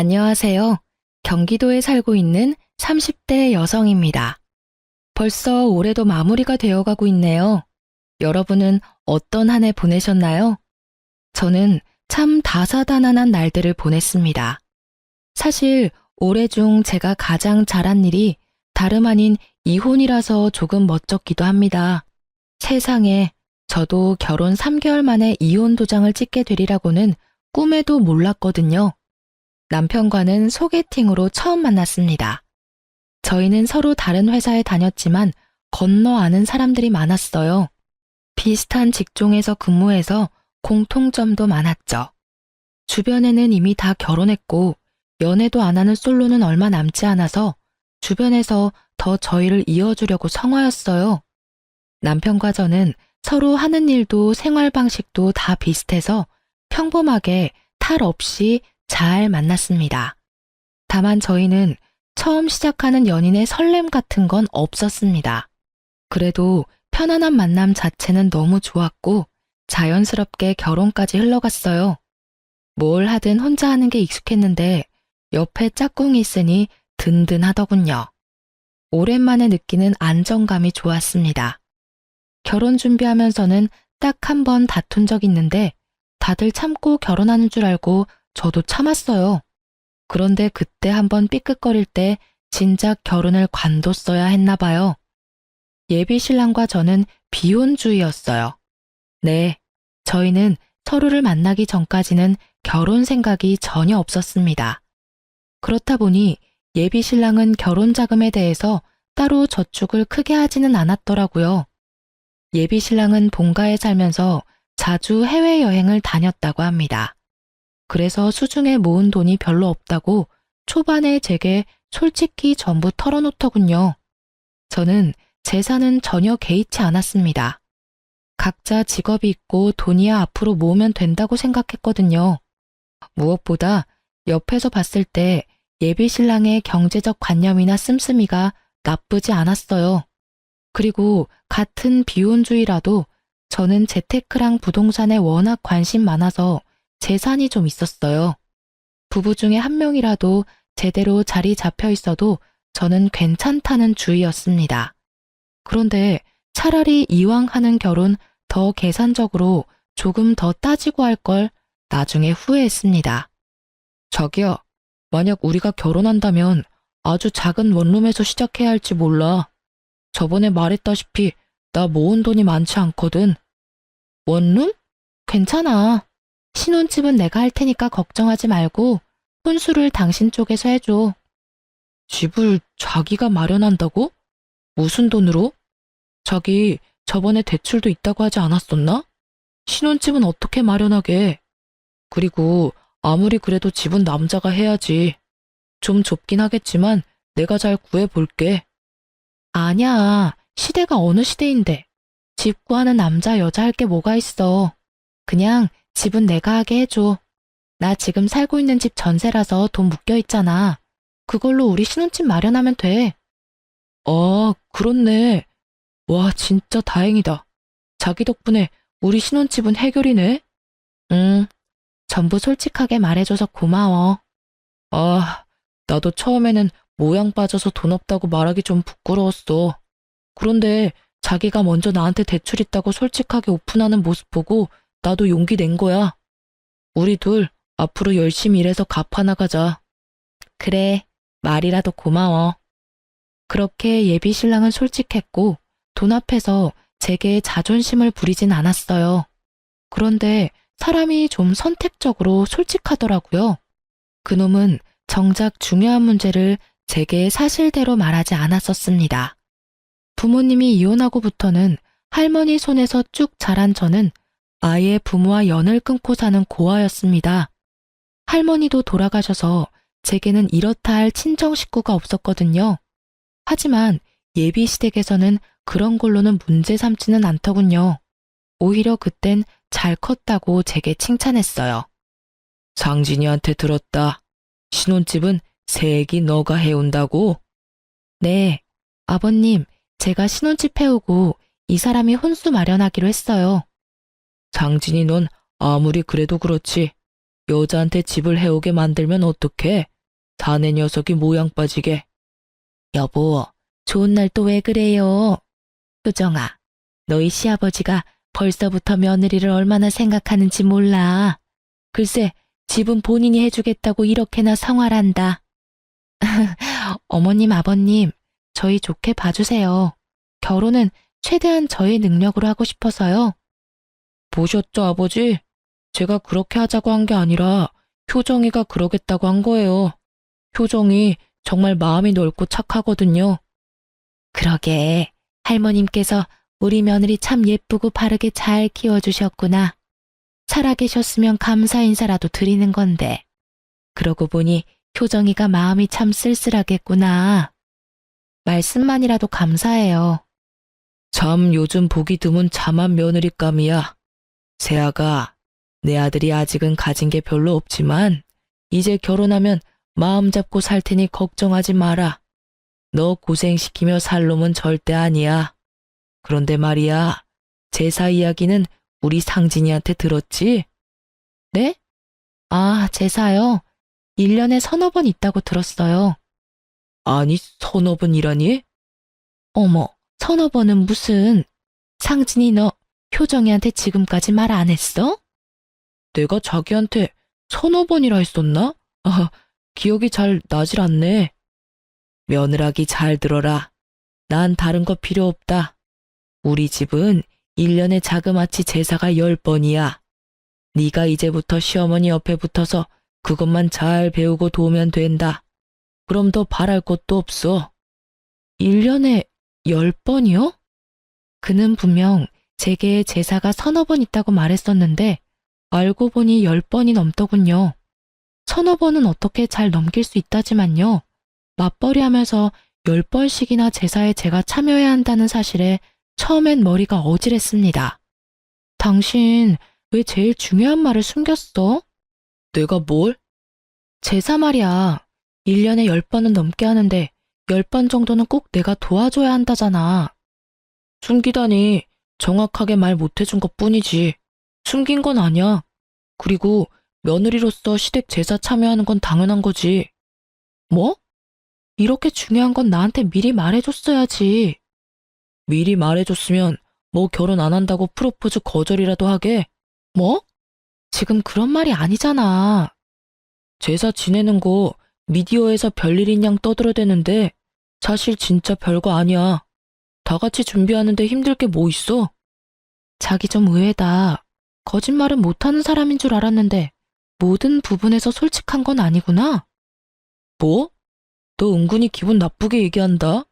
안녕하세요. 경기도에 살고 있는 30대 여성입니다. 벌써 올해도 마무리가 되어가고 있네요. 여러분은 어떤 한 해 보내셨나요? 저는 참 다사다난한 날들을 보냈습니다. 사실 올해 중 제가 가장 잘한 일이 다름 아닌 이혼이라서 조금 멋쩍기도 합니다. 세상에, 저도 결혼 3개월 만에 이혼 도장을 찍게 되리라고는 꿈에도 몰랐거든요. 남편과는 소개팅으로 처음 만났습니다. 저희는 서로 다른 회사에 다녔지만 건너 아는 사람들이 많았어요. 비슷한 직종에서 근무해서 공통점도 많았죠. 주변에는 이미 다 결혼했고 연애도 안 하는 솔로는 얼마 남지 않아서 주변에서 더 저희를 이어주려고 성화였어요. 남편과 저는 서로 하는 일도 생활 방식도 다 비슷해서 평범하게 탈 없이 잘 만났습니다. 다만 저희는 처음 시작하는 연인의 설렘 같은 건 없었습니다. 그래도 편안한 만남 자체는 너무 좋았고 자연스럽게 결혼까지 흘러갔어요. 뭘 하든 혼자 하는 게 익숙했는데 옆에 짝꿍이 있으니 든든하더군요. 오랜만에 느끼는 안정감이 좋았습니다. 결혼 준비하면서는 딱 한 번 다툰 적 있는데 다들 참고 결혼하는 줄 알고 저도 참았어요. 그런데 그때 한번 삐끗거릴 때 진작 결혼을 관뒀어야 했나 봐요. 예비 신랑과 저는 비혼주의였어요. 네, 저희는 서로를 만나기 전까지는 결혼 생각이 전혀 없었습니다. 그렇다 보니 예비 신랑은 결혼 자금에 대해서 따로 저축을 크게 하지는 않았더라고요. 예비 신랑은 본가에 살면서 자주 해외여행을 다녔다고 합니다. 그래서 수중에 모은 돈이 별로 없다고 초반에 제게 솔직히 전부 털어놓더군요. 저는 재산은 전혀 개의치 않았습니다. 각자 직업이 있고 돈이야 앞으로 모으면 된다고 생각했거든요. 무엇보다 옆에서 봤을 때 예비 신랑의 경제적 관념이나 씀씀이가 나쁘지 않았어요. 그리고 같은 비혼주의라도 저는 재테크랑 부동산에 워낙 관심 많아서 재산이 좀 있었어요. 부부 중에 한 명이라도 제대로 자리 잡혀 있어도 저는 괜찮다는 주의였습니다. 그런데 차라리 이왕 하는 결혼 더 계산적으로 조금 더 따지고 할 걸 나중에 후회했습니다. 자기야, 만약 우리가 결혼한다면 아주 작은 원룸에서 시작해야 할지 몰라. 저번에 말했다시피 나 모은 돈이 많지 않거든. 원룸? 괜찮아. 신혼집은 내가 할 테니까 걱정하지 말고 혼수를 당신 쪽에서 해줘. 집을 자기가 마련한다고? 무슨 돈으로? 자기 저번에 대출도 있다고 하지 않았었나? 신혼집은 어떻게 마련하게? 그리고 아무리 그래도 집은 남자가 해야지. 좀 좁긴 하겠지만 내가 잘 구해볼게. 아니야. 시대가 어느 시대인데. 집 구하는 남자 여자 할 게 뭐가 있어. 그냥 집은 내가 하게 해줘. 나 지금 살고 있는 집 전세라서 돈 묶여 있잖아. 그걸로 우리 신혼집 마련하면 돼. 아, 그렇네. 와, 진짜 다행이다. 자기 덕분에 우리 신혼집은 해결이네. 응, 전부 솔직하게 말해줘서 고마워. 아, 나도 처음에는 모양 빠져서 돈 없다고 말하기 좀 부끄러웠어. 그런데 자기가 먼저 나한테 대출 있다고 솔직하게 오픈하는 모습 보고 나도 용기 낸 거야. 우리 둘 앞으로 열심히 일해서 갚아나가자. 그래, 말이라도 고마워. 그렇게 예비 신랑은 솔직했고 돈 앞에서 제게 자존심을 부리진 않았어요. 그런데 사람이 좀 선택적으로 솔직하더라고요. 그놈은 정작 중요한 문제를 제게 사실대로 말하지 않았었습니다. 부모님이 이혼하고부터는 할머니 손에서 쭉 자란 저는 아예 부모와 연을 끊고 사는 고아였습니다. 할머니도 돌아가셔서 제게는 이렇다 할 친정 식구가 없었거든요. 하지만 예비 시댁에서는 그런 걸로는 문제 삼지는 않더군요. 오히려 그땐 잘 컸다고 제게 칭찬했어요. 상진이한테 들었다. 신혼집은 새애기 너가 해온다고? 네, 아버님, 제가 신혼집 해오고 이 사람이 혼수 마련하기로 했어요. 상진이 넌 아무리 그래도 그렇지. 여자한테 집을 해오게 만들면 어떡해? 사내 녀석이 모양 빠지게. 여보, 좋은 날 또 왜 그래요? 효정아, 너희 시아버지가 벌써부터 며느리를 얼마나 생각하는지 몰라. 글쎄, 집은 본인이 해주겠다고 이렇게나 성활한다. 어머님, 아버님, 저희 좋게 봐주세요. 결혼은 최대한 저희 능력으로 하고 싶어서요. 보셨죠, 아버지? 제가 그렇게 하자고 한 게 아니라 효정이가 그러겠다고 한 거예요. 효정이 정말 마음이 넓고 착하거든요. 그러게, 할머님께서 우리 며느리 참 예쁘고 바르게 잘 키워주셨구나. 살아계셨으면 감사 인사라도 드리는 건데. 그러고 보니 효정이가 마음이 참 쓸쓸하겠구나. 말씀만이라도 감사해요. 참 요즘 보기 드문 참한 며느리감이야. 세아가, 내 아들이 아직은 가진 게 별로 없지만 이제 결혼하면 마음 잡고 살 테니 걱정하지 마라. 너 고생시키며 살 놈은 절대 아니야. 그런데 말이야, 제사 이야기는 우리 상진이한테 들었지? 네? 아, 제사요? 1년에 서너 번 있다고 들었어요. 아니, 서너 번이라니? 어머, 서너 번은 무슨. 상진이 너 효정이한테 지금까지 말 안 했어? 내가 자기한테 서너 번이라 했었나? 아, 기억이 잘 나질 않네. 며느라기 잘 들어라. 난 다른 거 필요 없다. 우리 집은 1년에 자그마치 제사가 10번이야. 네가 이제부터 시어머니 옆에 붙어서 그것만 잘 배우고 도우면 된다. 그럼 더 바랄 것도 없어. 1년에 10번이요? 그는 분명 제게 제사가 서너 번 있다고 말했었는데 알고 보니 10번이 넘더군요. 서너 번은 어떻게 잘 넘길 수 있다지만요. 맞벌이 하면서 10번씩이나 제사에 제가 참여해야 한다는 사실에 처음엔 머리가 어질했습니다. 당신 왜 제일 중요한 말을 숨겼어? 내가 뭘? 제사 말이야. 1년에 10번은 넘게 하는데 10번 정도는 꼭 내가 도와줘야 한다잖아. 숨기다니 정확하게 말 못해준 것 뿐이지. 숨긴 건 아니야. 그리고 며느리로서 시댁 제사 참여하는 건 당연한 거지. 뭐? 이렇게 중요한 건 나한테 미리 말해줬어야지. 미리 말해줬으면 뭐 결혼 안 한다고 프로포즈 거절이라도 하게. 뭐? 지금 그런 말이 아니잖아. 제사 지내는 거 미디어에서 별일인 양 떠들어대는데 사실 진짜 별거 아니야. 다 같이 준비하는데 힘들 게 뭐 있어? 자기 좀 의외다. 거짓말은 못하는 사람인 줄 알았는데 모든 부분에서 솔직한 건 아니구나. 뭐? 너 은근히 기분 나쁘게 얘기한다.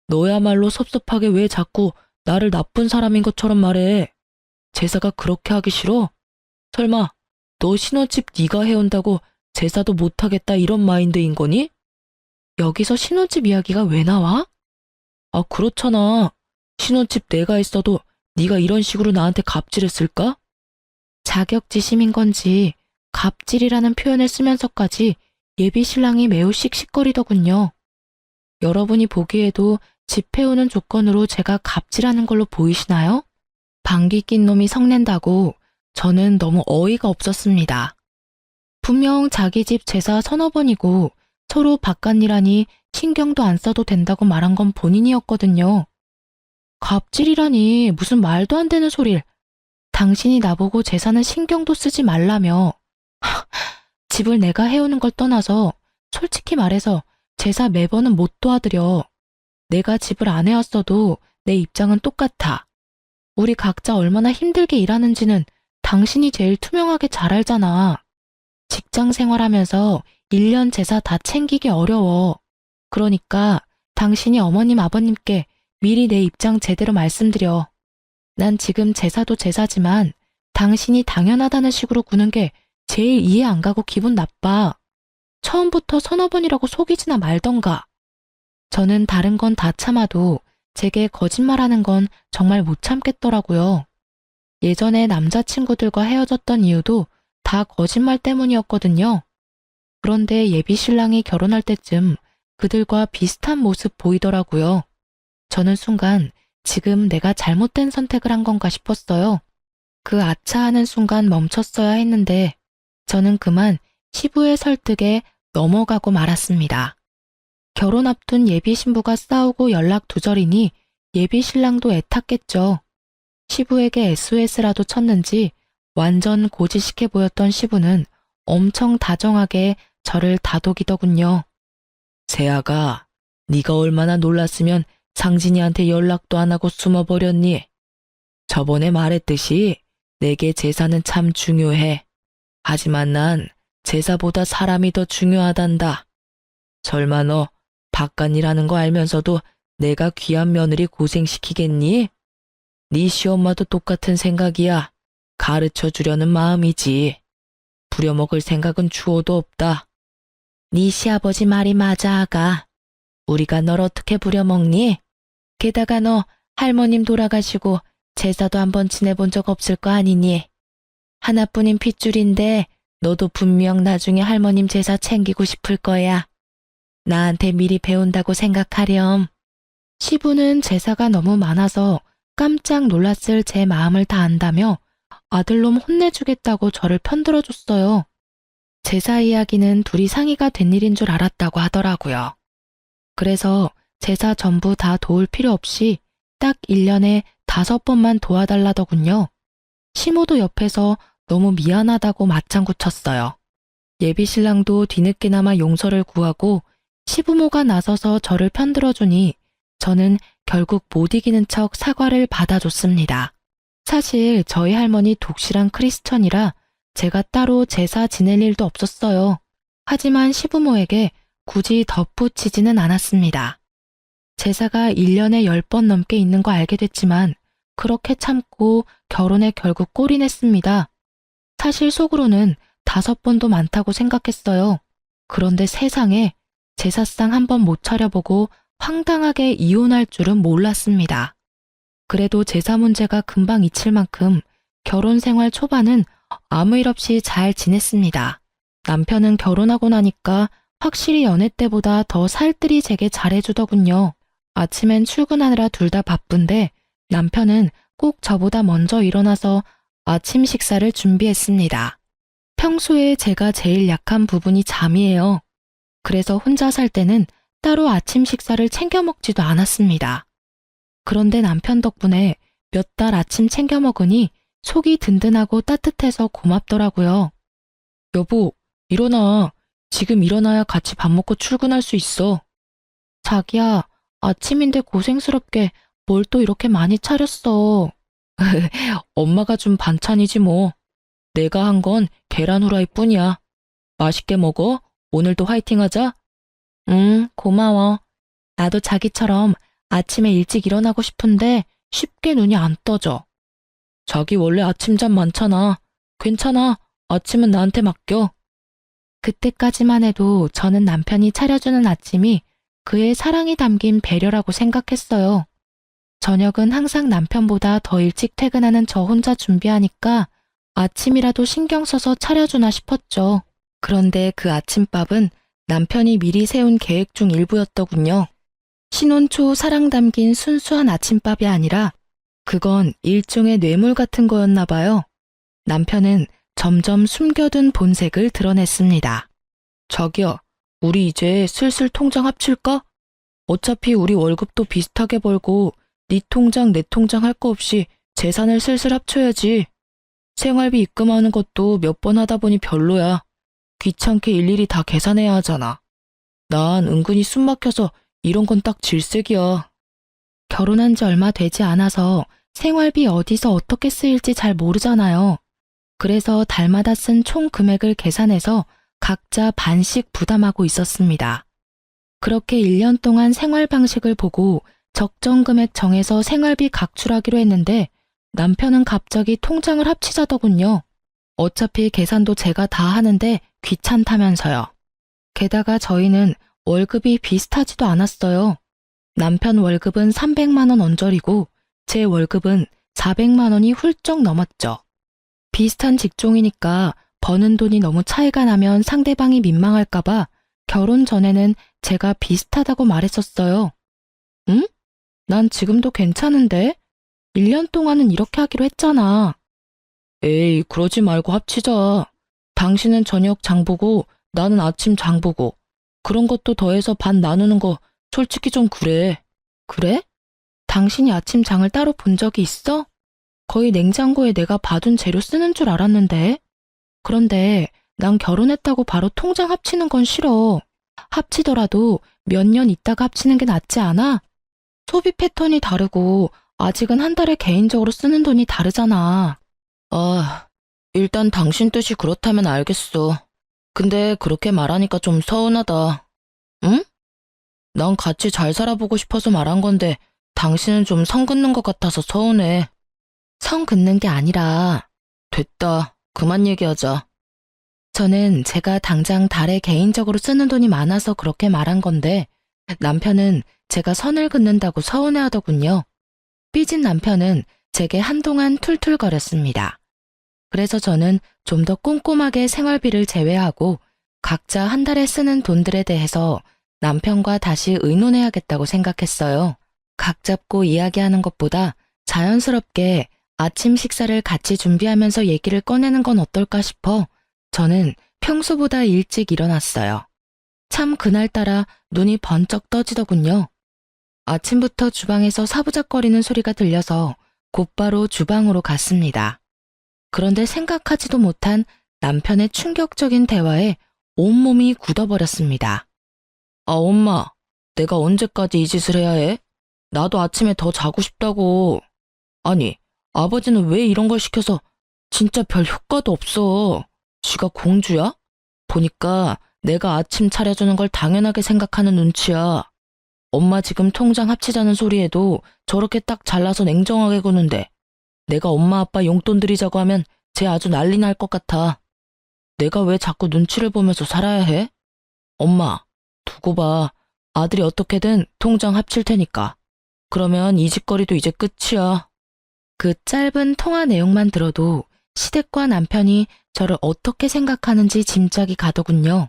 너야말로 섭섭하게 왜 자꾸 나를 나쁜 사람인 것처럼 말해. 제사가 그렇게 하기 싫어? 설마 너 신혼집 네가 해온다고 제사도 못하겠다 이런 마인드인 거니? 여기서 신혼집 이야기가 왜 나와? 아, 그렇잖아. 신혼집 내가 했어도 네가 이런 식으로 나한테 갑질했을까? 자격지심인 건지 갑질이라는 표현을 쓰면서까지 예비 신랑이 매우 씩씩거리더군요. 여러분이 보기에도 집 해오는 조건으로 제가 갑질하는 걸로 보이시나요? 방귀 낀 놈이 성낸다고 저는 너무 어이가 없었습니다. 분명 자기 집 제사 서너 번이고 서로 바깥일하니 신경도 안 써도 된다고 말한 건 본인이었거든요. 갑질이라니 무슨 말도 안 되는 소릴. 당신이 나보고 제사는 신경도 쓰지 말라며. 집을 내가 해오는 걸 떠나서 솔직히 말해서 제사 매번은 못 도와드려. 내가 집을 안 해왔어도 내 입장은 똑같아. 우리 각자 얼마나 힘들게 일하는지는 당신이 제일 투명하게 잘 알잖아. 직장 생활하면서 1년 제사 다 챙기기 어려워. 그러니까 당신이 어머님 아버님께 미리 내 입장 제대로 말씀드려. 난 지금 제사도 제사지만 당신이 당연하다는 식으로 구는 게 제일 이해 안 가고 기분 나빠. 처음부터 서너 번이라고 속이지나 말던가. 저는 다른 건 다 참아도 제게 거짓말하는 건 정말 못 참겠더라고요. 예전에 남자친구들과 헤어졌던 이유도 다 거짓말 때문이었거든요. 그런데 예비 신랑이 결혼할 때쯤 그들과 비슷한 모습 보이더라고요. 저는 순간 지금 내가 잘못된 선택을 한 건가 싶었어요. 그 아차하는 순간 멈췄어야 했는데 저는 그만 시부의 설득에 넘어가고 말았습니다. 결혼 앞둔 예비 신부가 싸우고 연락 두절이니 예비 신랑도 애탔겠죠. 시부에게 SOS라도 쳤는지 완전 고지식해 보였던 시부는 엄청 다정하게 저를 다독이더군요. 세아가, 네가 얼마나 놀랐으면 상진이한테 연락도 안 하고 숨어버렸니? 저번에 말했듯이 내게 제사는 참 중요해. 하지만 난 제사보다 사람이 더 중요하단다. 설마 너 바깥일하는 거 알면서도 내가 귀한 며느리 고생시키겠니? 네 시엄마도 똑같은 생각이야. 가르쳐 주려는 마음이지. 부려먹을 생각은 추호도 없다. 네 시아버지 말이 맞아, 아가. 우리가 널 어떻게 부려먹니? 게다가 너 할머님 돌아가시고 제사도 한번 지내본 적 없을 거 아니니? 하나뿐인 핏줄인데 너도 분명 나중에 할머님 제사 챙기고 싶을 거야. 나한테 미리 배운다고 생각하렴. 시부는 제사가 너무 많아서 깜짝 놀랐을 제 마음을 다 안다며 아들놈 혼내주겠다고 저를 편들어줬어요. 제사 이야기는 둘이 상의가 된 일인 줄 알았다고 하더라고요. 그래서 제사 전부 다 도울 필요 없이 딱 1년에 5번만 도와달라더군요. 시모도 옆에서 너무 미안하다고 맞장구 쳤어요. 예비 신랑도 뒤늦게나마 용서를 구하고 시부모가 나서서 저를 편들어주니 저는 결국 못 이기는 척 사과를 받아줬습니다. 사실 저희 할머니 독실한 크리스천이라 제가 따로 제사 지낼 일도 없었어요. 하지만 시부모에게 굳이 덧붙이지는 않았습니다. 제사가 1년에 10번 넘게 있는 거 알게 됐지만 그렇게 참고 결혼에 결국 꼴이 냈습니다. 사실 속으로는 5번도 많다고 생각했어요. 그런데 세상에 제사상 한 번 못 차려보고 황당하게 이혼할 줄은 몰랐습니다. 그래도 제사 문제가 금방 잊힐 만큼 결혼 생활 초반은 아무 일 없이 잘 지냈습니다. 남편은 결혼하고 나니까 확실히 연애 때보다 더 살뜰히 제게 잘해주더군요. 아침엔 출근하느라 둘 다 바쁜데 남편은 꼭 저보다 먼저 일어나서 아침 식사를 준비했습니다. 평소에 제가 제일 약한 부분이 잠이에요. 그래서 혼자 살 때는 따로 아침 식사를 챙겨 먹지도 않았습니다. 그런데 남편 덕분에 몇 달 아침 챙겨 먹으니 속이 든든하고 따뜻해서 고맙더라고요. 여보, 일어나. 지금 일어나야 같이 밥 먹고 출근할 수 있어. 자기야, 아침인데 고생스럽게 뭘 또 이렇게 많이 차렸어. 엄마가 준 반찬이지 뭐. 내가 한 건 계란 후라이 뿐이야. 맛있게 먹어. 오늘도 화이팅 하자. 응, 고마워. 나도 자기처럼 아침에 일찍 일어나고 싶은데 쉽게 눈이 안 떠져. 자기 원래 아침잠 많잖아. 괜찮아. 아침은 나한테 맡겨. 그때까지만 해도 저는 남편이 차려주는 아침이 그의 사랑이 담긴 배려라고 생각했어요. 저녁은 항상 남편보다 더 일찍 퇴근하는 저 혼자 준비하니까 아침이라도 신경 써서 차려주나 싶었죠. 그런데 그 아침밥은 남편이 미리 세운 계획 중 일부였더군요. 신혼 초 사랑 담긴 순수한 아침밥이 아니라 그건 일종의 뇌물 같은 거였나 봐요. 남편은 점점 숨겨둔 본색을 드러냈습니다. 자기야, 우리 이제 슬슬 통장 합칠까? 어차피 우리 월급도 비슷하게 벌고 네 통장 내 통장 할 거 없이 재산을 슬슬 합쳐야지. 생활비 입금하는 것도 몇 번 하다 보니 별로야. 귀찮게 일일이 다 계산해야 하잖아. 난 은근히 숨 막혀서 이런 건 딱 질색이야. 결혼한 지 얼마 되지 않아서 생활비 어디서 어떻게 쓰일지 잘 모르잖아요. 그래서 달마다 쓴 총 금액을 계산해서 각자 반씩 부담하고 있었습니다. 그렇게 1년 동안 생활 방식을 보고 적정 금액 정해서 생활비 각출하기로 했는데 남편은 갑자기 통장을 합치자더군요. 어차피 계산도 제가 다 하는데 귀찮다면서요. 게다가 저희는 월급이 비슷하지도 않았어요. 남편 월급은 300만 원 언저리고 제 월급은 400만 원이 훌쩍 넘었죠. 비슷한 직종이니까 버는 돈이 너무 차이가 나면 상대방이 민망할까봐 결혼 전에는 제가 비슷하다고 말했었어요. 응? 난 지금도 괜찮은데? 1년 동안은 이렇게 하기로 했잖아. 에이, 그러지 말고 합치자. 당신은 저녁 장 보고 나는 아침 장 보고. 그런 것도 더해서 반 나누는 거 솔직히 좀 그래. 그래? 당신이 아침 장을 따로 본 적이 있어? 거의 냉장고에 내가 봐둔 재료 쓰는 줄 알았는데. 그런데 난 결혼했다고 바로 통장 합치는 건 싫어. 합치더라도 몇 년 있다가 합치는 게 낫지 않아? 소비 패턴이 다르고 아직은 한 달에 개인적으로 쓰는 돈이 다르잖아. 아, 일단 당신 뜻이 그렇다면 알겠어. 근데 그렇게 말하니까 좀 서운하다. 응? 난 같이 잘 살아보고 싶어서 말한 건데 당신은 좀 성 긋는 것 같아서 서운해. 성 긋는 게 아니라. 됐다. 그만 얘기하자. 저는 제가 당장 달에 개인적으로 쓰는 돈이 많아서 그렇게 말한 건데 남편은 제가 선을 긋는다고 서운해하더군요. 삐진 남편은 제게 한동안 툴툴거렸습니다. 그래서 저는 좀 더 꼼꼼하게 생활비를 제외하고 각자 한 달에 쓰는 돈들에 대해서 남편과 다시 의논해야겠다고 생각했어요. 각 잡고 이야기하는 것보다 자연스럽게 아침 식사를 같이 준비하면서 얘기를 꺼내는 건 어떨까 싶어 저는 평소보다 일찍 일어났어요. 참 그날따라 눈이 번쩍 떠지더군요. 아침부터 주방에서 사부작거리는 소리가 들려서 곧바로 주방으로 갔습니다. 그런데 생각하지도 못한 남편의 충격적인 대화에 온몸이 굳어버렸습니다. 아, 엄마, 내가 언제까지 이 짓을 해야 해? 나도 아침에 더 자고 싶다고. 아니, 아버지는 왜 이런 걸 시켜서 진짜 별 효과도 없어. 지가 공주야? 보니까 내가 아침 차려주는 걸 당연하게 생각하는 눈치야. 엄마 지금 통장 합치자는 소리에도 저렇게 딱 잘라서 냉정하게 구는데 내가 엄마 아빠 용돈 드리자고 하면 쟤 아주 난리 날 것 같아. 내가 왜 자꾸 눈치를 보면서 살아야 해? 엄마, 두고 봐. 아들이 어떻게든 통장 합칠 테니까. 그러면 이 짓거리도 이제 끝이야. 그 짧은 통화 내용만 들어도 시댁과 남편이 저를 어떻게 생각하는지 짐작이 가더군요.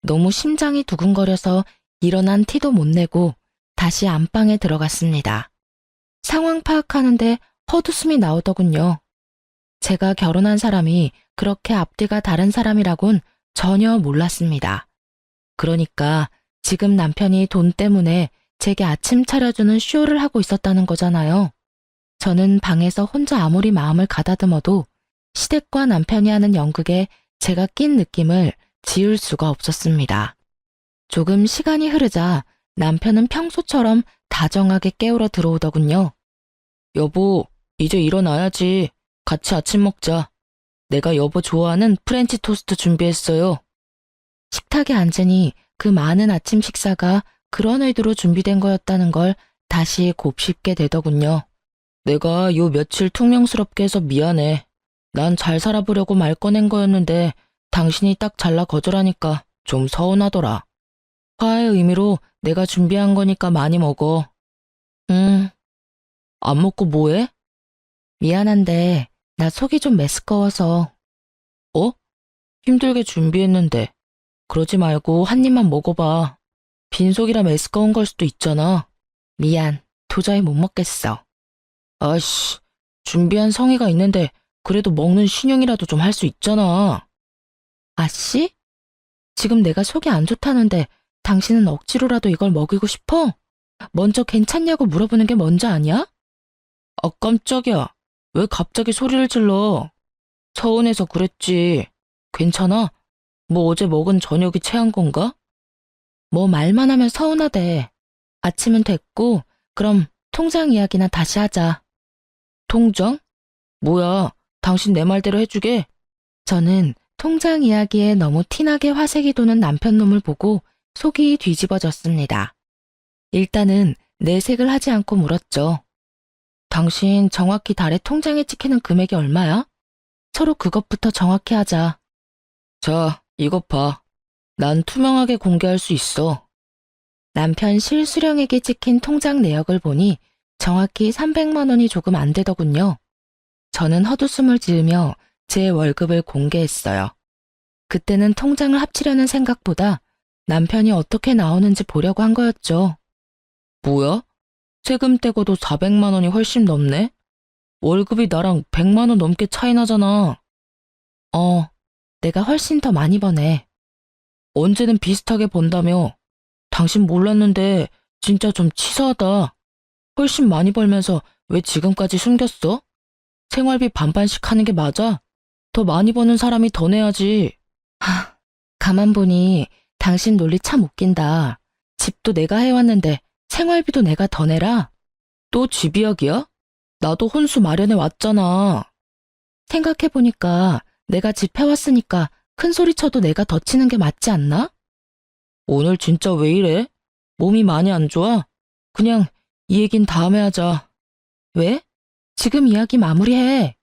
너무 심장이 두근거려서 일어난 티도 못 내고 다시 안방에 들어갔습니다. 상황 파악하는데 헛웃음이 나오더군요. 제가 결혼한 사람이 그렇게 앞뒤가 다른 사람이라곤 전혀 몰랐습니다. 그러니까 지금 남편이 돈 때문에 제게 아침 차려주는 쇼를 하고 있었다는 거잖아요. 저는 방에서 혼자 아무리 마음을 가다듬어도 시댁과 남편이 하는 연극에 제가 낀 느낌을 지울 수가 없었습니다. 조금 시간이 흐르자 남편은 평소처럼 다정하게 깨우러 들어오더군요. 여보, 이제 일어나야지. 같이 아침 먹자. 내가 여보 좋아하는 프렌치 토스트 준비했어요. 식탁에 앉으니 그 많은 아침 식사가 그런 의도로 준비된 거였다는 걸 다시 곱씹게 되더군요. 내가 요 며칠 퉁명스럽게 해서 미안해. 난 잘 살아보려고 말 꺼낸 거였는데 당신이 딱 잘라 거절하니까 좀 서운하더라. 화해의 의미로 내가 준비한 거니까 많이 먹어. 안 먹고 뭐해? 미안한데 나 속이 좀 메스꺼워서. 어? 힘들게 준비했는데. 그러지 말고 한 입만 먹어봐. 빈속이라 메스꺼운 걸 수도 있잖아. 미안, 도저히 못 먹겠어. 아이씨, 준비한 성의가 있는데 그래도 먹는 신용이라도 좀 할 수 있잖아. 아씨? 지금 내가 속이 안 좋다는데 당신은 억지로라도 이걸 먹이고 싶어? 먼저 괜찮냐고 물어보는 게 먼저 아니야? 아, 깜짝이야. 왜 갑자기 소리를 질러? 서운해서 그랬지. 괜찮아? 뭐 어제 먹은 저녁이 체한 건가? 뭐 말만 하면 서운하대. 아침은 됐고 그럼 통장 이야기나 다시 하자. 통장? 뭐야, 당신 내 말대로 해주게? 저는 통장 이야기에 너무 티나게 화색이 도는 남편 놈을 보고 속이 뒤집어졌습니다. 일단은 내색을 하지 않고 물었죠. 당신 정확히 달에 통장에 찍히는 금액이 얼마야? 서로 그것부터 정확히 하자. 자, 이것 봐. 난 투명하게 공개할 수 있어. 남편 실수령에게 찍힌 통장 내역을 보니 정확히 300만 원이 조금 안 되더군요. 저는 헛웃음을 지으며 제 월급을 공개했어요. 그때는 통장을 합치려는 생각보다 남편이 어떻게 나오는지 보려고 한 거였죠. 뭐야? 세금 떼고도 400만 원이 훨씬 넘네? 월급이 나랑 100만 원 넘게 차이 나잖아. 내가 훨씬 더 많이 버네. 언제는 비슷하게 번다며. 당신 몰랐는데 진짜 좀 치사하다. 훨씬 많이 벌면서 왜 지금까지 숨겼어? 생활비 반반씩 하는 게 맞아? 더 많이 버는 사람이 더 내야지. 가만 보니 당신 논리 참 웃긴다. 집도 내가 해왔는데 생활비도 내가 더 내라? 또 집 이야기야? 나도 혼수 마련해 왔잖아. 생각해보니까 내가 집 해왔으니까 큰 소리 쳐도 내가 더 치는 게 맞지 않나? 오늘 진짜 왜 이래? 몸이 많이 안 좋아? 그냥 이 얘긴 다음에 하자. 왜? 지금 이야기 마무리해.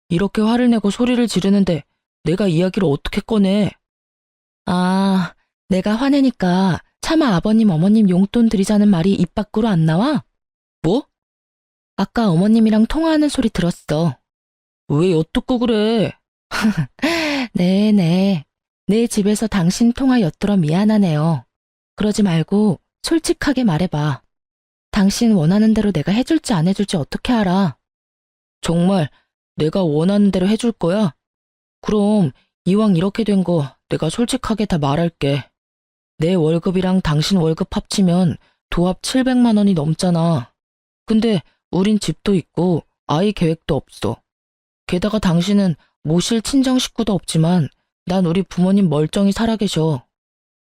이렇게 화를 내고 소리를 지르는데 내가 이야기를 어떻게 꺼내? 아, 내가 화내니까 차마 아버님 어머님 용돈 드리자는 말이 입 밖으로 안 나와? 뭐? 아까 어머님이랑 통화하는 소리 들었어. 왜 엿듣고 그래? 네네. 내 집에서 당신 통화 엿들어 미안하네요. 그러지 말고 솔직하게 말해봐. 당신 원하는 대로 내가 해줄지 안 해줄지 어떻게 알아? 정말 내가 원하는 대로 해줄 거야? 그럼 이왕 이렇게 된 거 내가 솔직하게 다 말할게. 내 월급이랑 당신 월급 합치면 도합 700만 원이 넘잖아. 근데 우린 집도 있고 아이 계획도 없어. 게다가 당신은 모실 친정 식구도 없지만 난 우리 부모님 멀쩡히 살아계셔.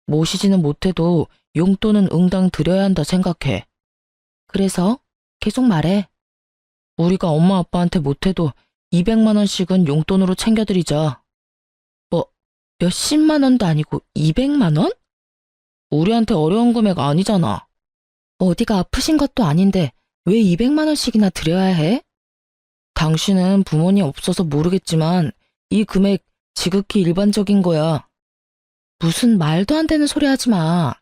모시지는 못해도 용돈은 응당 드려야 한다 생각해. 그래서 계속 말해. 우리가 엄마 아빠한테 못해도 200만 원씩은 용돈으로 챙겨드리자. 뭐 몇십만 원도 아니고 200만 원? 우리한테 어려운 금액 아니잖아. 어디가 아프신 것도 아닌데 왜 200만 원씩이나 드려야 해? 당신은 부모님 없어서 모르겠지만 이 금액 지극히 일반적인 거야. 무슨 말도 안 되는 소리 하지 마.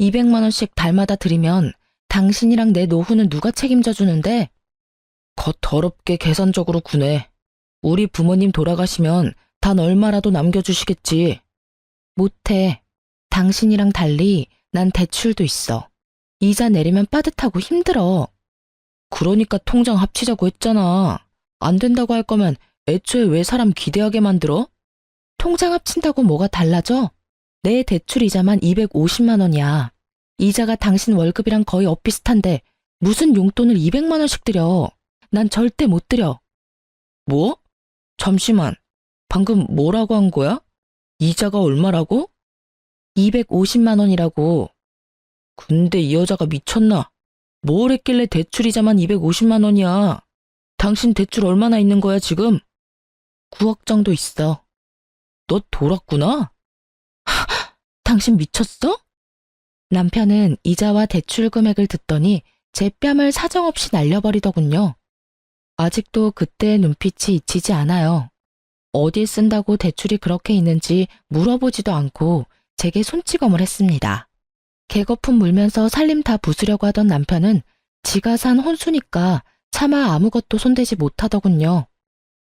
200만 원씩 달마다 드리면 당신이랑 내 노후는 누가 책임져 주는데? 겉 더럽게 계산적으로 구네. 우리 부모님 돌아가시면 단 얼마라도 남겨주시겠지. 못해. 당신이랑 달리 난 대출도 있어. 이자 내리면 빠듯하고 힘들어. 그러니까 통장 합치자고 했잖아. 안 된다고 할 거면 애초에 왜 사람 기대하게 만들어? 통장 합친다고 뭐가 달라져? 내 대출 이자만 250만 원이야. 이자가 당신 월급이랑 거의 엇비슷한데 무슨 용돈을 200만 원씩 드려. 난 절대 못 드려. 뭐? 잠시만. 방금 뭐라고 한 거야? 이자가 얼마라고? 250만 원이라고. 근데 이 여자가 미쳤나? 뭘 했길래 대출이자만 250만 원이야? 당신 대출 얼마나 있는 거야 지금? 9억 정도 있어. 너 돌았구나? 당신 미쳤어? 남편은 이자와 대출 금액을 듣더니 제 뺨을 사정없이 날려버리더군요. 아직도 그때의 눈빛이 잊히지 않아요. 어디에 쓴다고 대출이 그렇게 있는지 물어보지도 않고 제게 손찌검을 했습니다. 개거품 물면서 살림 다 부수려고 하던 남편은 지가 산 혼수니까 차마 아무것도 손대지 못하더군요.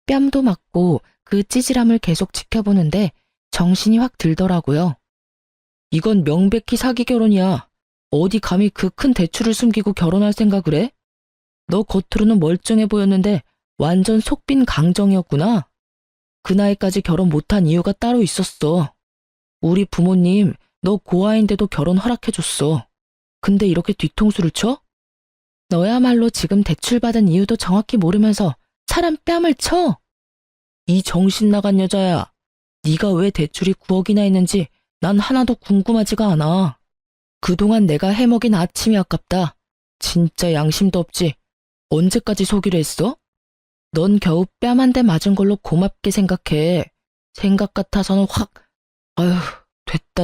뺨도 맞고 그 찌질함을 계속 지켜보는데 정신이 확 들더라고요. 이건 명백히 사기 결혼이야. 어디 감히 그 큰 대출을 숨기고 결혼할 생각을 해? 너 겉으로는 멀쩡해 보였는데 완전 속빈 강정이었구나. 그 나이까지 결혼 못한 이유가 따로 있었어. 우리 부모님 너 고아인데도 결혼 허락해줬어. 근데 이렇게 뒤통수를 쳐? 너야말로 지금 대출 받은 이유도 정확히 모르면서 사람 뺨을 쳐? 이 정신 나간 여자야. 네가 왜 대출이 9억이나 있는지 난 하나도 궁금하지가 않아. 그동안 내가 해먹인 아침이 아깝다. 진짜 양심도 없지. 언제까지 속이려 했어? 넌 겨우 뺨 한 대 맞은 걸로 고맙게 생각해. 생각 같아서는 확, 아휴,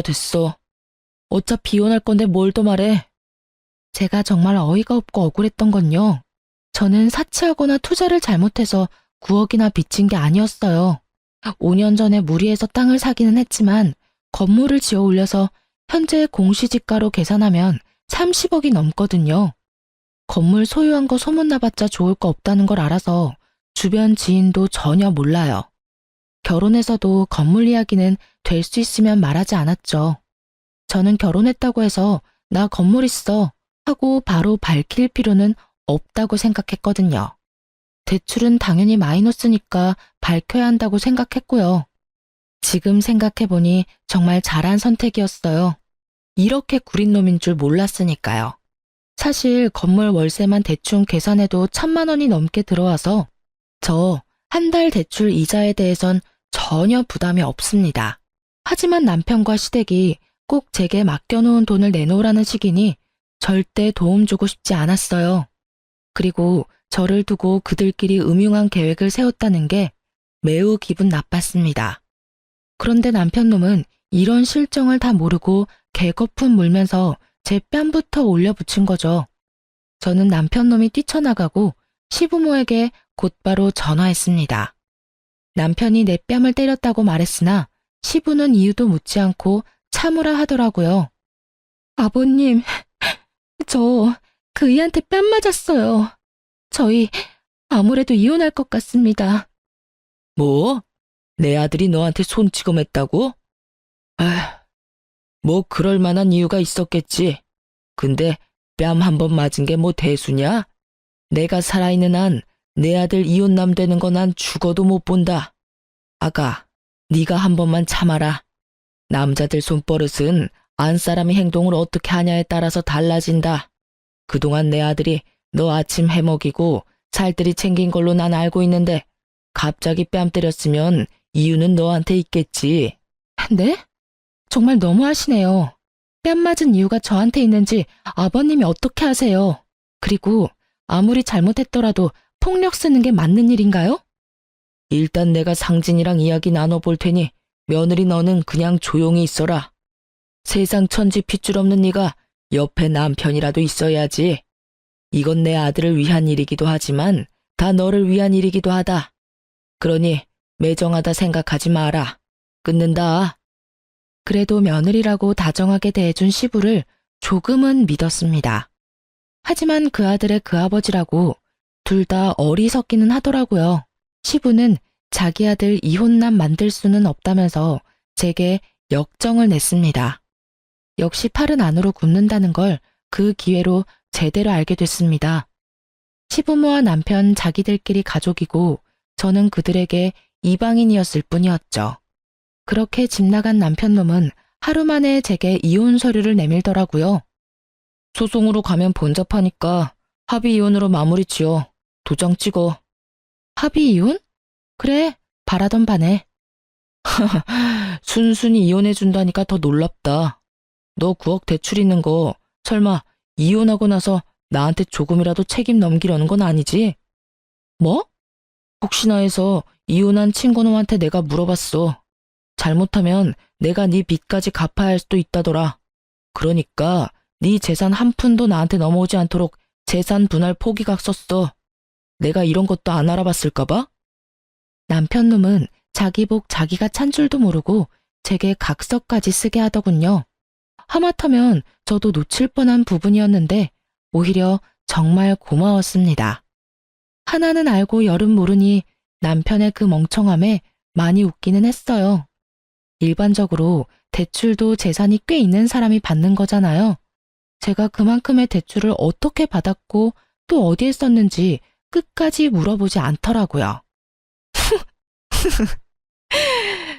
됐어. 어차피 이혼할 건데 뭘 더 말해. 제가 정말 어이가 없고 억울했던 건요. 저는 사치하거나 투자를 잘못해서 9억이나 빚진 게 아니었어요. 5년 전에 무리해서 땅을 사기는 했지만 건물을 지어 올려서 현재 공시지가로 계산하면 30억이 넘거든요. 건물 소유한 거 소문나봤자 좋을 거 없다는 걸 알아서 주변 지인도 전혀 몰라요. 결혼해서도 건물 이야기는 될 수 있으면 말하지 않았죠. 저는 결혼했다고 해서 나 건물 있어 하고 바로 밝힐 필요는 없다고 생각했거든요. 대출은 당연히 마이너스니까 밝혀야 한다고 생각했고요. 지금 생각해보니 정말 잘한 선택이었어요. 이렇게 구린 놈인 줄 몰랐으니까요. 사실 건물 월세만 대충 계산해도 1,000만 원이 넘게 들어와서 저 한 달 대출 이자에 대해선 전혀 부담이 없습니다. 하지만 남편과 시댁이 꼭 제게 맡겨놓은 돈을 내놓으라는 식이니 절대 도움 주고 싶지 않았어요. 그리고 저를 두고 그들끼리 음흉한 계획을 세웠다는 게 매우 기분 나빴습니다. 그런데 남편놈은 이런 실정을 다 모르고 개거품 물면서 제 뺨부터 올려붙인 거죠. 저는 남편놈이 뛰쳐나가고 시부모에게 곧바로 전화했습니다. 남편이 내 뺨을 때렸다고 말했으나 시부는 이유도 묻지 않고 참으라 하더라고요. 아버님, 저 그이한테 뺨 맞았어요. 저희 아무래도 이혼할 것 같습니다. 뭐? 내 아들이 너한테 손찌검했다고? 아, 뭐 그럴 만한 이유가 있었겠지. 근데 뺨 한 번 맞은 게 뭐 대수냐? 내가 살아있는 한 내 아들 이혼남 되는 거 난 죽어도 못 본다. 아가, 네가 한 번만 참아라. 남자들 손버릇은 안 사람의 행동을 어떻게 하냐에 따라서 달라진다. 그동안 내 아들이 너 아침 해먹이고 살뜰히 챙긴 걸로 난 알고 있는데 갑자기 뺨 때렸으면 이유는 너한테 있겠지. 네? 정말 너무하시네요. 뺨 맞은 이유가 저한테 있는지 아버님이 어떻게 아세요? 그리고 아무리 잘못했더라도 폭력 쓰는 게 맞는 일인가요? 일단 내가 상진이랑 이야기 나눠볼 테니 며느리 너는 그냥 조용히 있어라. 세상 천지 핏줄 없는 네가 옆에 남편이라도 있어야지. 이건 내 아들을 위한 일이기도 하지만 다 너를 위한 일이기도 하다. 그러니 매정하다 생각하지 마라. 끊는다. 그래도 며느리라고 다정하게 대해준 시부를 조금은 믿었습니다. 하지만 그 아들의 그 아버지라고 둘 다 어리석기는 하더라고요. 시부는 자기 아들 이혼남 만들 수는 없다면서 제게 역정을 냈습니다. 역시 팔은 안으로 굽는다는 걸 그 기회로 제대로 알게 됐습니다. 시부모와 남편 자기들끼리 가족이고 저는 그들에게 이방인이었을 뿐이었죠. 그렇게 집 나간 남편놈은 하루 만에 제게 이혼 서류를 내밀더라고요. 소송으로 가면 번잡하니까 합의 이혼으로 마무리 지어. 도장 찍어. 합의 이혼? 그래, 바라던 바네. 순순히 이혼해준다니까 더 놀랍다. 너 9억 대출 있는 거 설마 이혼하고 나서 나한테 조금이라도 책임 넘기려는 건 아니지? 뭐? 혹시나 해서 이혼한 친구놈한테 내가 물어봤어. 잘못하면 내가 네 빚까지 갚아야 할 수도 있다더라. 그러니까 네 재산 한 푼도 나한테 넘어오지 않도록 재산 분할 포기각 썼어. 내가 이런 것도 안 알아봤을까 봐? 남편놈은 자기 복 자기가 찬 줄도 모르고 제게 각서까지 쓰게 하더군요. 하마터면 저도 놓칠 뻔한 부분이었는데 오히려 정말 고마웠습니다. 하나는 알고 열은 모르니 남편의 그 멍청함에 많이 웃기는 했어요. 일반적으로 대출도 재산이 꽤 있는 사람이 받는 거잖아요. 제가 그만큼의 대출을 어떻게 받았고 또 어디에 썼는지 끝까지 물어보지 않더라고요.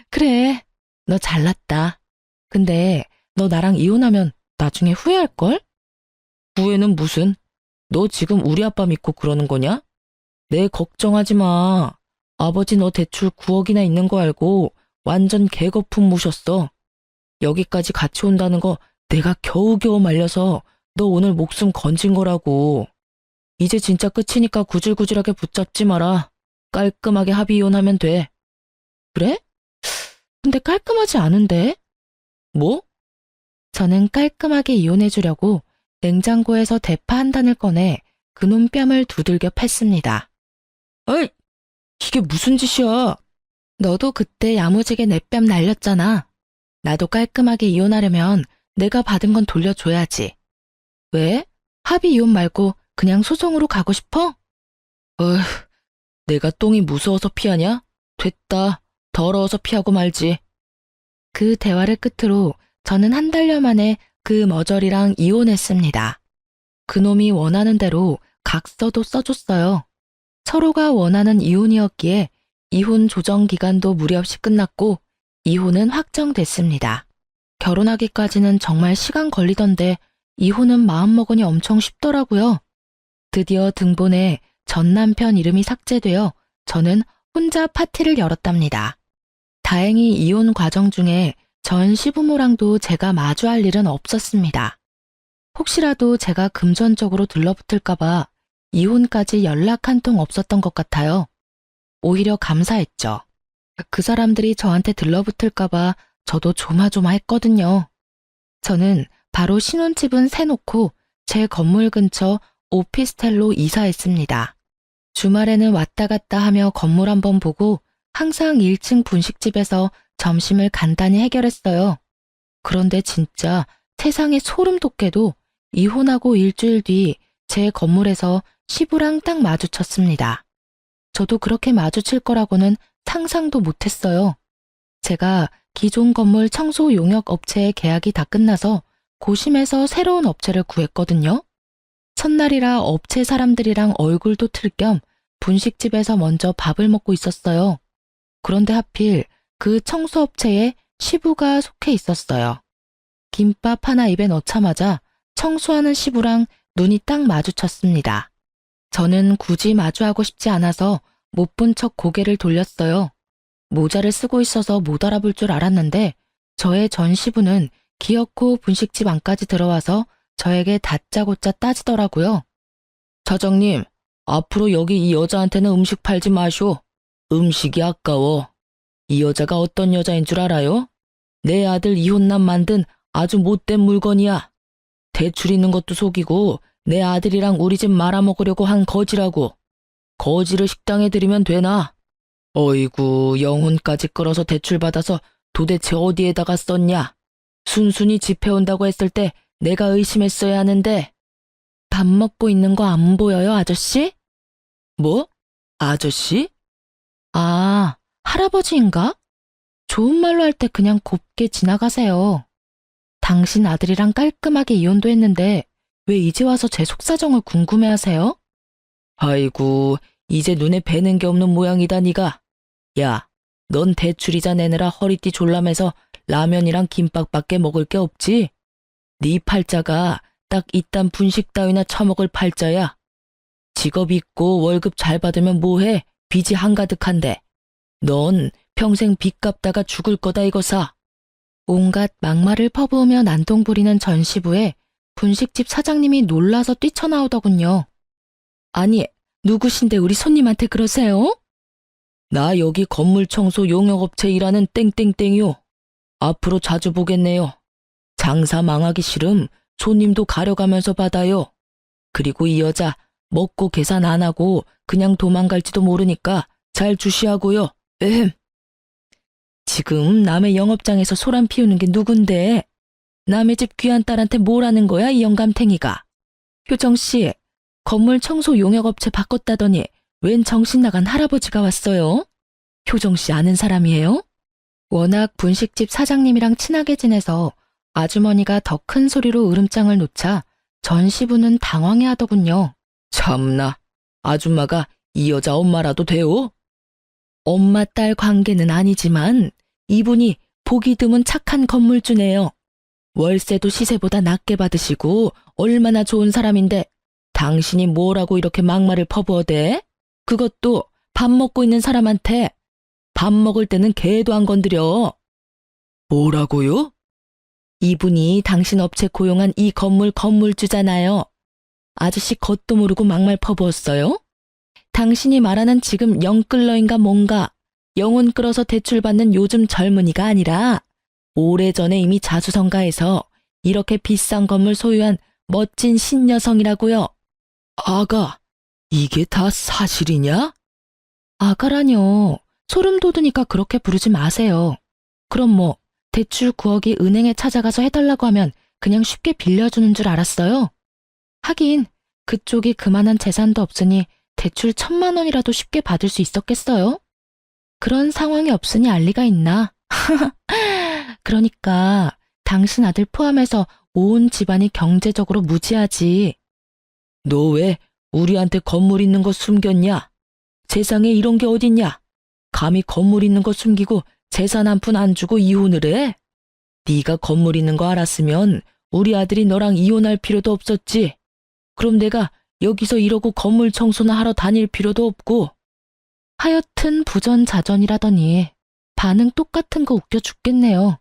그래, 너 잘났다. 근데 너 나랑 이혼하면 나중에 후회할걸? 후회는 무슨? 너 지금 우리 아빠 믿고 그러는 거냐? 내 걱정하지 마. 아버지 너 대출 9억이나 있는 거 알고 완전 개거품 무셨어. 여기까지 같이 온다는 거 내가 겨우겨우 말려서 너 오늘 목숨 건진 거라고. 이제 진짜 끝이니까 구질구질하게 붙잡지 마라. 깔끔하게 합의 이혼하면 돼. 그래? 근데 깔끔하지 않은데? 뭐? 저는 깔끔하게 이혼해주려고 냉장고에서 대파 한 단을 꺼내 그놈 뺨을 두들겨 팼습니다. 어이! 이게 무슨 짓이야? 너도 그때 야무지게 내 뺨 날렸잖아. 나도 깔끔하게 이혼하려면 내가 받은 건 돌려줘야지. 왜? 합의 이혼 말고 그냥 소송으로 가고 싶어? 어휴, 내가 똥이 무서워서 피하냐? 됐다. 더러워서 피하고 말지. 그 대화를 끝으로 저는 한 달여 만에 그 머저리랑 이혼했습니다. 그놈이 원하는 대로 각서도 써줬어요. 서로가 원하는 이혼이었기에 이혼 조정 기간도 무리 없이 끝났고 이혼은 확정됐습니다. 결혼하기까지는 정말 시간 걸리던데 이혼은 마음먹으니 엄청 쉽더라고요. 드디어 등본에 전 남편 이름이 삭제되어 저는 혼자 파티를 열었답니다. 다행히 이혼 과정 중에 전 시부모랑도 제가 마주할 일은 없었습니다. 혹시라도 제가 금전적으로 들러붙을까봐 이혼까지 연락 한 통 없었던 것 같아요. 오히려 감사했죠. 그 사람들이 저한테 들러붙을까봐 저도 조마조마했거든요. 저는 바로 신혼집은 세놓고 제 건물 근처 오피스텔로 이사했습니다. 주말에는 왔다 갔다 하며 건물 한번 보고 항상 1층 분식집에서 점심을 간단히 해결했어요. 그런데 진짜 세상에 소름 돋게도 이혼하고 일주일 뒤 제 건물에서 시부랑 딱 마주쳤습니다. 저도 그렇게 마주칠 거라고는 상상도 못했어요. 제가 기존 건물 청소 용역 업체의 계약이 다 끝나서 고심해서 새로운 업체를 구했거든요. 첫날이라 업체 사람들이랑 얼굴도 틀 겸 분식집에서 먼저 밥을 먹고 있었어요. 그런데 하필 그 청소업체에 시부가 속해 있었어요. 김밥 하나 입에 넣자마자 청소하는 시부랑 눈이 딱 마주쳤습니다. 저는 굳이 마주하고 싶지 않아서 못 본 척 고개를 돌렸어요. 모자를 쓰고 있어서 못 알아볼 줄 알았는데 저의 전 시부는 기어코 분식집 안까지 들어와서 저에게 다짜고짜 따지더라고요. 사장님, 앞으로 여기 이 여자한테는 음식 팔지 마쇼. 음식이 아까워. 이 여자가 어떤 여자인 줄 알아요? 내 아들 이혼남 만든 아주 못된 물건이야. 대출 있는 것도 속이고 내 아들이랑 우리 집 말아먹으려고 한 거지라고. 거지를 식당에 들이면 되나? 어이구, 영혼까지 끌어서 대출받아서 도대체 어디에다가 썼냐? 순순히 집해온다고 했을 때 내가 의심했어야 하는데. 밥 먹고 있는 거 안 보여요, 아저씨? 뭐? 아저씨? 아, 할아버지인가? 좋은 말로 할 때 그냥 곱게 지나가세요. 당신 아들이랑 깔끔하게 이혼도 했는데 왜 이제 와서 제 속사정을 궁금해하세요? 아이고, 이제 눈에 뵈는 게 없는 모양이다 니가. 야, 넌 대출이자 내느라 허리띠 졸라매서 라면이랑 김밥밖에 먹을 게 없지? 네 팔자가 딱 이딴 분식 따위나 처먹을 팔자야. 직업 있고 월급 잘 받으면 뭐해? 빚이 한가득한데. 넌 평생 빚 갚다가 죽을 거다 이거사. 온갖 막말을 퍼부으며 난동 부리는 전 시부에 분식집 사장님이 놀라서 뛰쳐나오더군요. 아니, 누구신데 우리 손님한테 그러세요? 나 여기 건물 청소 용역업체 일하는 땡땡땡이요. 앞으로 자주 보겠네요. 장사 망하기 싫음 손님도 가려가면서 받아요. 그리고 이 여자 먹고 계산 안 하고 그냥 도망갈지도 모르니까 잘 주시하고요. 지금 남의 영업장에서 소란 피우는 게 누군데? 남의 집 귀한 딸한테 뭐라는 거야, 이 영감탱이가. 효정씨, 건물 청소 용역업체 바꿨다더니 웬 정신 나간 할아버지가 왔어요? 효정씨 아는 사람이에요? 워낙 분식집 사장님이랑 친하게 지내서 아주머니가 더 큰 소리로 으름장을 놓자 전 시부는 당황해하더군요. 참나, 아줌마가 이 여자 엄마라도 돼요? 엄마 딸 관계는 아니지만 이분이 보기 드문 착한 건물주네요. 월세도 시세보다 낮게 받으시고 얼마나 좋은 사람인데 당신이 뭐라고 이렇게 막말을 퍼부어대? 그것도 밥 먹고 있는 사람한테. 밥 먹을 때는 개도 안 건드려. 뭐라고요? 이분이 당신 업체 고용한 이 건물 건물주잖아요. 아저씨 겉도 모르고 막말 퍼부었어요? 당신이 말하는 지금 영끌러인가 뭔가 영혼 끌어서 대출받는 요즘 젊은이가 아니라 오래전에 이미 자수성가해서 이렇게 비싼 건물 소유한 멋진 신여성이라고요. 아가, 이게 다 사실이냐? 아가라뇨. 소름 돋으니까 그렇게 부르지 마세요. 그럼 뭐 대출 9억이 은행에 찾아가서 해달라고 하면 그냥 쉽게 빌려주는 줄 알았어요? 하긴 그쪽이 그만한 재산도 없으니 대출 1,000만 원이라도 쉽게 받을 수 있었겠어요? 그런 상황이 없으니 알 리가 있나? 그러니까 당신 아들 포함해서 온 집안이 경제적으로 무지하지. 너 왜 우리한테 건물 있는 거 숨겼냐? 세상에 이런 게 어딨냐? 감히 건물 있는 거 숨기고 재산 한 푼 안 주고 이혼을 해? 네가 건물 있는 거 알았으면 우리 아들이 너랑 이혼할 필요도 없었지. 그럼 내가 여기서 이러고 건물 청소나 하러 다닐 필요도 없고. 하여튼 부전자전이라더니 반응 똑같은 거 웃겨 죽겠네요.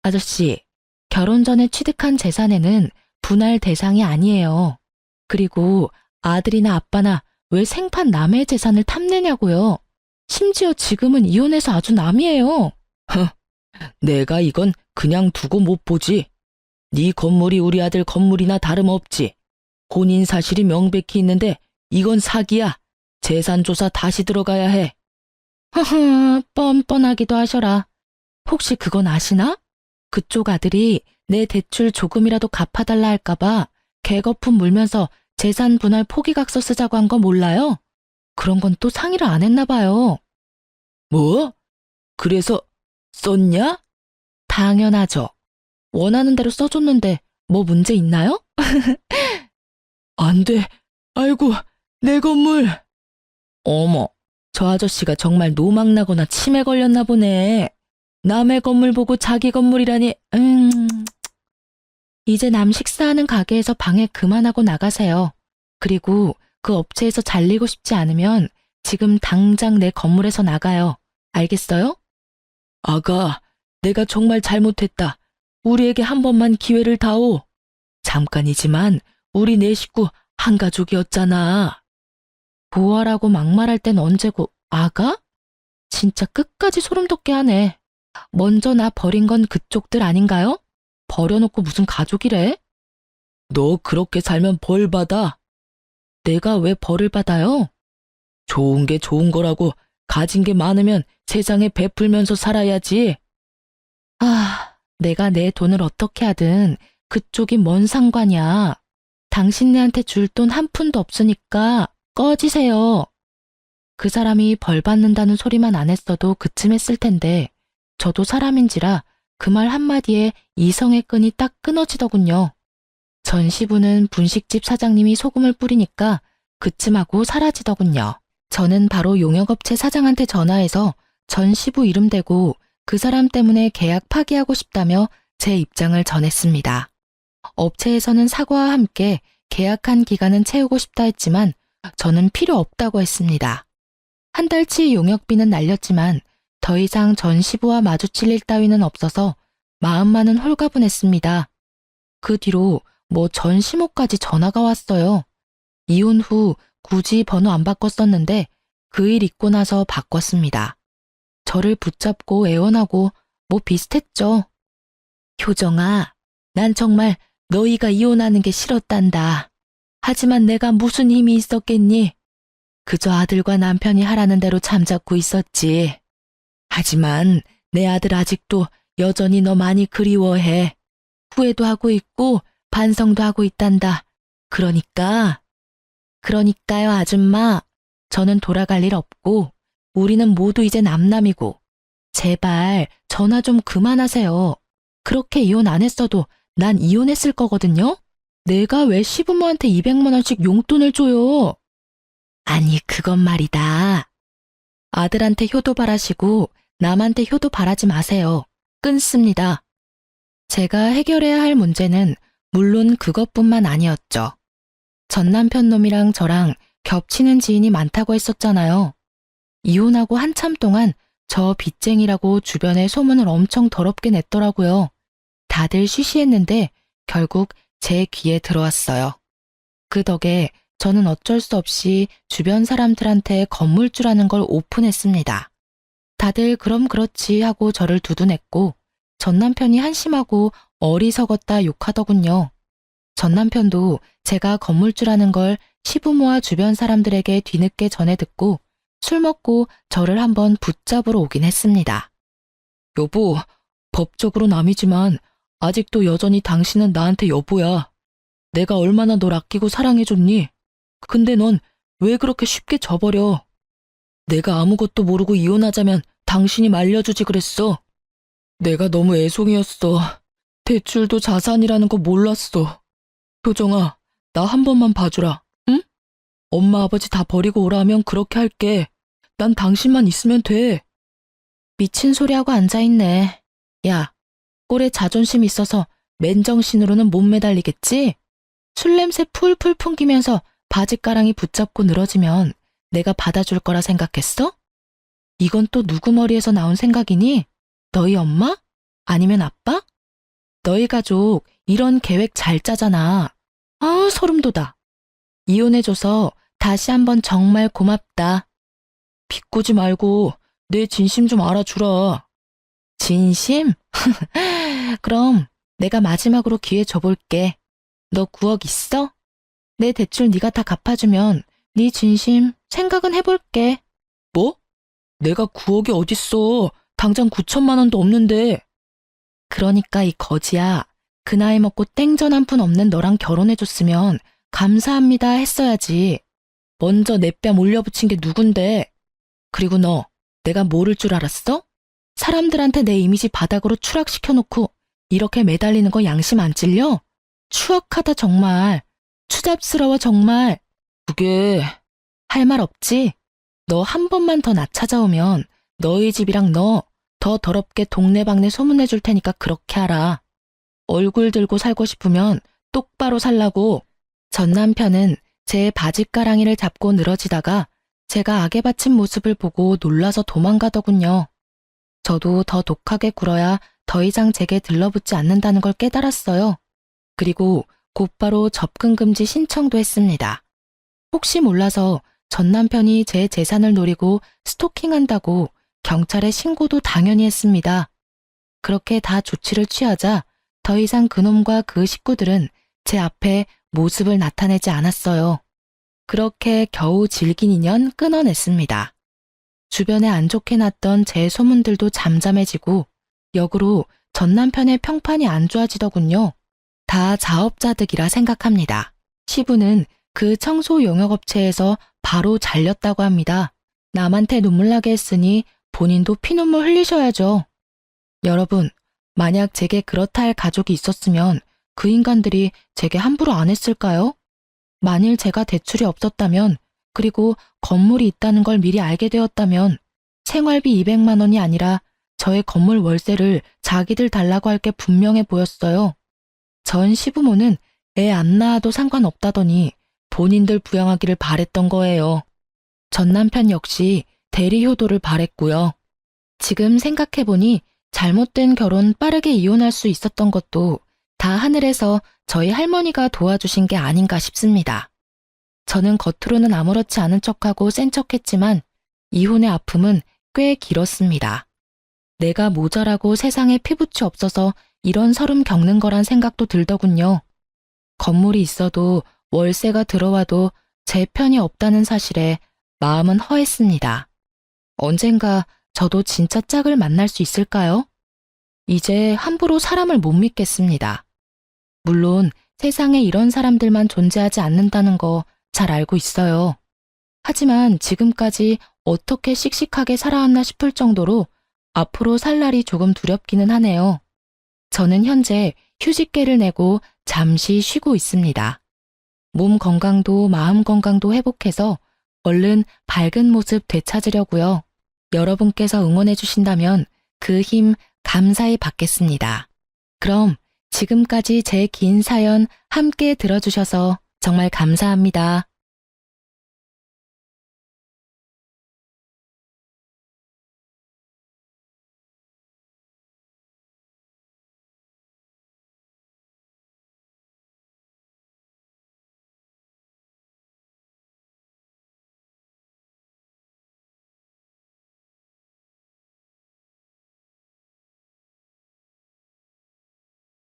아저씨, 결혼 전에 취득한 재산에는 분할 대상이 아니에요. 그리고 아들이나 아빠나 왜 생판 남의 재산을 탐내냐고요. 심지어 지금은 이혼해서 아주 남이에요. 내가 이건 그냥 두고 못 보지. 네 건물이 우리 아들 건물이나 다름없지. 혼인 사실이 명백히 있는데 이건 사기야. 재산 조사 다시 들어가야 해. 허허, 뻔뻔하기도 하셔라. 혹시 그건 아시나? 그쪽 아들이 내 대출 조금이라도 갚아달라 할까봐 개거품 물면서 재산 분할 포기각서 쓰자고 한 거 몰라요? 그런 건 또 상의를 안 했나 봐요. 뭐? 그래서 썼냐? 당연하죠. 원하는 대로 써줬는데 뭐 문제 있나요? 안 돼. 아이고, 내 건물. 어머, 저 아저씨가 정말 노망나거나 치매 걸렸나 보네. 남의 건물 보고 자기 건물이라니. 이제 남 식사하는 가게에서 방해 그만하고 나가세요. 그리고 그 업체에서 잘리고 싶지 않으면 지금 당장 내 건물에서 나가요. 알겠어요? 아가, 내가 정말 잘못했다. 우리에게 한 번만 기회를 다오. 잠깐이지만 우리 네 식구 한 가족이었잖아. 보아라고 막말할 땐 언제고, 아가? 진짜 끝까지 소름 돋게 하네. 먼저 나 버린 건 그쪽들 아닌가요? 버려놓고 무슨 가족이래? 너 그렇게 살면 벌 받아. 내가 왜 벌을 받아요? 좋은 게 좋은 거라고. 가진 게 많으면 세상에 베풀면서 살아야지. 내가 내 돈을 어떻게 하든 그쪽이 뭔 상관이야. 당신네한테 줄 돈 한 푼도 없으니까 꺼지세요. 그 사람이 벌 받는다는 소리만 안 했어도 그쯤 했을 텐데 저도 사람인지라 그 말 한마디에 이성의 끈이 딱 끊어지더군요. 전시부는 분식집 사장님이 소금을 뿌리니까 그쯤 하고 사라지더군요. 저는 바로 용역업체 사장한테 전화해서 전시부 이름 대고 그 사람 때문에 계약 파기하고 싶다며 제 입장을 전했습니다. 업체에서는 사과와 함께 계약한 기간은 채우고 싶다 했지만 저는 필요 없다고 했습니다. 한 달치 용역비는 날렸지만 더 이상 전시부와 마주칠 일 따위는 없어서 마음만은 홀가분했습니다. 그 뒤로 뭐 전시모까지 전화가 왔어요. 이혼 후 굳이 번호 안 바꿨었는데 그 일 있고 나서 바꿨습니다. 저를 붙잡고 애원하고 뭐 비슷했죠. 효정아, 난 정말 너희가 이혼하는 게 싫었단다. 하지만 내가 무슨 힘이 있었겠니? 그저 아들과 남편이 하라는 대로 잠자코 있었지. 하지만 내 아들 아직도 여전히 너 많이 그리워해. 후회도 하고 있고 반성도 하고 있단다. 그러니까요, 아줌마. 저는 돌아갈 일 없고 우리는 모두 이제 남남이고 제발 전화 좀 그만하세요. 그렇게 이혼 안 했어도 난 이혼했을 거거든요. 내가 왜 시부모한테 200만 원씩 용돈을 줘요? 아니, 그건 말이다. 아들한테 효도 바라시고 남한테 효도 바라지 마세요. 끊습니다. 제가 해결해야 할 문제는 물론 그것뿐만 아니었죠. 전 남편 놈이랑 저랑 겹치는 지인이 많다고 했었잖아요. 이혼하고 한참 동안 저 빚쟁이라고 주변에 소문을 엄청 더럽게 냈더라고요. 다들 쉬쉬했는데 결국 제 귀에 들어왔어요. 그 덕에 저는 어쩔 수 없이 주변 사람들한테 건물주라는 걸 오픈했습니다. 다들 그럼 그렇지 하고 저를 두둔했고 전 남편이 한심하고 어리석었다 욕하더군요. 전 남편도 제가 건물주라는 걸 시부모와 주변 사람들에게 뒤늦게 전해 듣고 술 먹고 저를 한번 붙잡으러 오긴 했습니다. 여보, 법적으로 남이지만 아직도 여전히 당신은 나한테 여보야. 내가 얼마나 널 아끼고 사랑해줬니? 근데 넌 왜 그렇게 쉽게 져버려? 내가 아무것도 모르고 이혼하자면 당신이 말려주지 그랬어. 내가 너무 애송이었어. 대출도 자산이라는 거 몰랐어. 효정아, 나 한 번만 봐주라, 응? 엄마 아버지 다 버리고 오라 하면 그렇게 할게. 난 당신만 있으면 돼. 미친 소리하고 앉아있네. 야, 꼴에 자존심 있어서 맨정신으로는 못 매달리겠지? 술 냄새 풀풀 풍기면서 바짓가랑이 붙잡고 늘어지면 내가 받아줄 거라 생각했어? 이건 또 누구 머리에서 나온 생각이니? 너희 엄마? 아니면 아빠? 너희 가족 이런 계획 잘 짜잖아. 아, 소름 돋아. 이혼해줘서 다시 한번 정말 고맙다. 비꼬지 말고 내 진심 좀 알아주라. 진심? 그럼 내가 마지막으로 기회 줘볼게. 너 9억 있어? 내 대출 네가 다 갚아주면 네 진심 생각은 해볼게. 뭐? 내가 9억이 어딨어. 당장 9천만 원도 없는데. 그러니까 이 거지야. 그 나이 먹고 땡전 한 푼 없는 너랑 결혼해줬으면 감사합니다 했어야지. 먼저 내 뺨 올려붙인 게 누군데. 그리고 너, 내가 모를 줄 알았어? 사람들한테 내 이미지 바닥으로 추락시켜놓고 이렇게 매달리는 거 양심 안 찔려? 추악하다 정말. 추잡스러워 정말. 그게 할 말 없지? 너 한 번만 더 나 찾아오면 너희 집이랑 너 더 더럽게 동네방네 소문내줄 테니까 그렇게 하라. 얼굴 들고 살고 싶으면 똑바로 살라고. 전 남편은 제 바짓가랑이를 잡고 늘어지다가 제가 악에 받친 모습을 보고 놀라서 도망가더군요. 저도 더 독하게 굴어야 더 이상 제게 들러붙지 않는다는 걸 깨달았어요. 그리고 곧바로 접근금지 신청도 했습니다. 혹시 몰라서 전 남편이 제 재산을 노리고 스토킹한다고 경찰에 신고도 당연히 했습니다. 그렇게 다 조치를 취하자 더 이상 그놈과 그 식구들은 제 앞에 모습을 나타내지 않았어요. 그렇게 겨우 질긴 인연 끊어냈습니다. 주변에 안 좋게 났던 제 소문들도 잠잠해지고 역으로 전 남편의 평판이 안 좋아지더군요. 다 자업자득이라 생각합니다. 시부는 그 청소 용역업체에서 바로 잘렸다고 합니다. 남한테 눈물 나게 했으니 본인도 피눈물 흘리셔야죠. 여러분, 만약 제게 그렇다 할 가족이 있었으면 그 인간들이 제게 함부로 안 했을까요? 만일 제가 대출이 없었다면, 그리고 건물이 있다는 걸 미리 알게 되었다면 생활비 200만 원이 아니라 저의 건물 월세를 자기들 달라고 할 게 분명해 보였어요. 전 시부모는 애 안 낳아도 상관없다더니 본인들 부양하기를 바랬던 거예요. 전 남편 역시 대리 효도를 바랬고요. 지금 생각해보니 잘못된 결혼 빠르게 이혼할 수 있었던 것도 다 하늘에서 저희 할머니가 도와주신 게 아닌가 싶습니다. 저는 겉으로는 아무렇지 않은 척하고 센 척했지만 이혼의 아픔은 꽤 길었습니다. 내가 모자라고 세상에 피부치 없어서 이런 서름 겪는 거란 생각도 들더군요. 건물이 있어도 월세가 들어와도 제 편이 없다는 사실에 마음은 허했습니다. 언젠가 저도 진짜 짝을 만날 수 있을까요? 이제 함부로 사람을 못 믿겠습니다. 물론 세상에 이런 사람들만 존재하지 않는다는 거 잘 알고 있어요. 하지만 지금까지 어떻게 씩씩하게 살아왔나 싶을 정도로 앞으로 살 날이 조금 두렵기는 하네요. 저는 현재 휴직계를 내고 잠시 쉬고 있습니다. 몸 건강도 마음 건강도 회복해서 얼른 밝은 모습 되찾으려고요. 여러분께서 응원해 주신다면 그 힘 감사히 받겠습니다. 그럼 지금까지 제 긴 사연 함께 들어주셔서 정말 감사합니다.